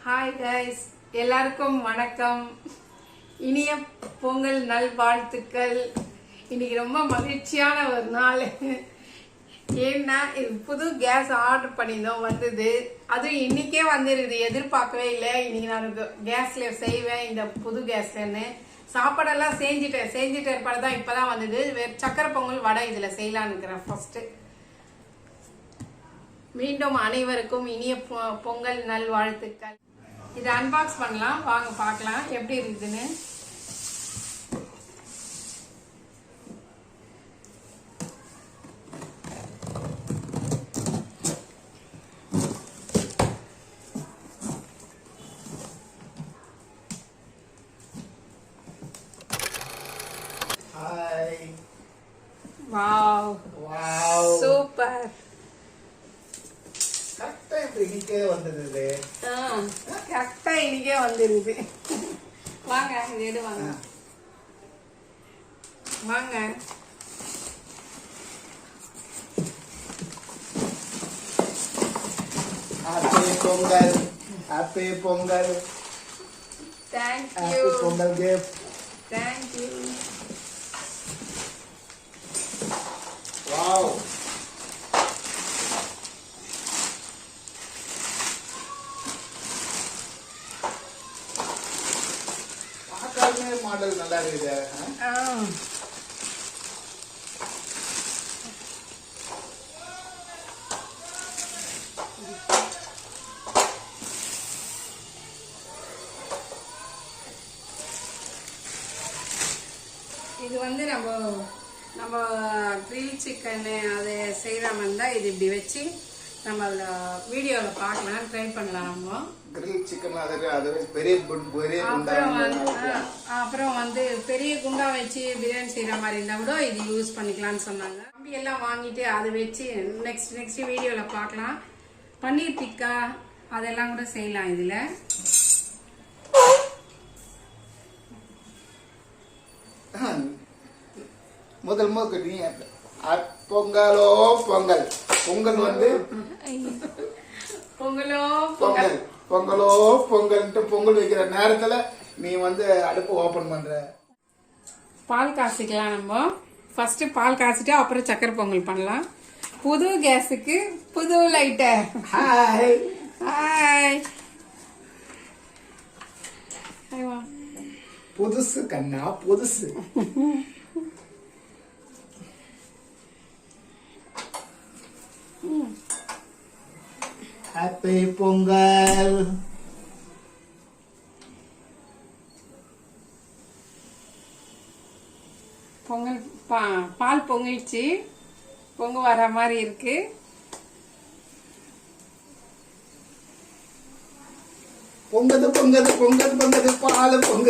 Hi guys, எல்லாருக்கும் வணக்கம். இனிய பொங்கல் நல்வாழ்த்துக்கள். இன்னைக்கு ரொம்ப மகிழ்ச்சியான ஒரு நாள். ஏன்னா இது புது கேஸ் ஆர்டர் பண்ணியிருந்தோம், வந்தது. அதுவும் இன்னைக்கே வந்துருது, எதிர்பார்க்கவே இல்லை. இன்னைக்கு நான் கேஸ்ல செய்வேன், இந்த புது கேஸ்லன்னு. சாப்பாடெல்லாம் செஞ்சுட்டு ஏற்பாடு தான் இப்பதான் வந்தது. சக்கரை பொங்கல் வடை இதுல செய்யலான்னு இருக்கிறேன். ஃபர்ஸ்ட் மீண்டும் அனைவருக்கும் இனிய பொங்கல் நல்வாழ்த்துக்கள். இதை அன்பாக்ஸ் பண்ணலாம், வாங்க பார்க்கலாம் எப்படி இருக்குதுன்னு. ஹாய். Wow wow, super. கரெக்டா இப்ப இன்னைக்கே வந்தது. கரெக்டா இன்னைக்கே வந்துருது. வாங்க இது எடு, வாங்க வாங்க. Happy Pongal, happy Pongal, thank you, happy Pongal gift. Thank you. Wow, பார்க்கவே மாடல் நல்லா இருக்குது. இது வந்து நம்ம கிரில் சிக்கன் அது செய்கிற மாதிரி தான். இது இப்படி வச்சு நம்ம வீடியோவில் பார்க்கலாம், ட்ரை பண்ணலாம். நம்ம கிரில் சிக்கன் அது பெரிய அப்புறம் வந்து பெரிய குண்டா வச்சு பிரியாணி செய்கிற மாதிரி இருந்தால் கூட இது யூஸ் பண்ணிக்கலாம்னு சொன்னாங்க. கம்பி எல்லாம் வாங்கிட்டு அதை வச்சு நெக்ஸ்ட் வீடியோவில் பார்க்கலாம். பன்னீர் டிக்கா அதெல்லாம் கூட செய்யலாம் இதில். முதல் நீ பொங்கலோ பொங்கல், பொங்கல் வந்து பொங்கலோ பொங்கல், பொங்கலோ பொங்கல்ன்ட்டு பொங்கல் வைக்கிற நேரத்துல நீ வந்து அடுப்பு ஓபன் பண்ற. பால் காய்ச்சிக்கலாம். நம்ம ஃபர்ஸ்ட் பால் காய்ச்சிட்டு அப்புறம் சக்கரை பொங்கல் பண்ணலாம். புது கேஸுக்கு புது லைட்டர். Hi hi. புதுசு கண்ணா, புதுசு. ஹாப்பி பொங்கல். பொங்கல் பால் பொங்கிடுச்சு, பொங்க வர மாதிரி இருக்கு. பொங்கது பொங்கது பொங்கது பொங்கது பால் பொங்கது.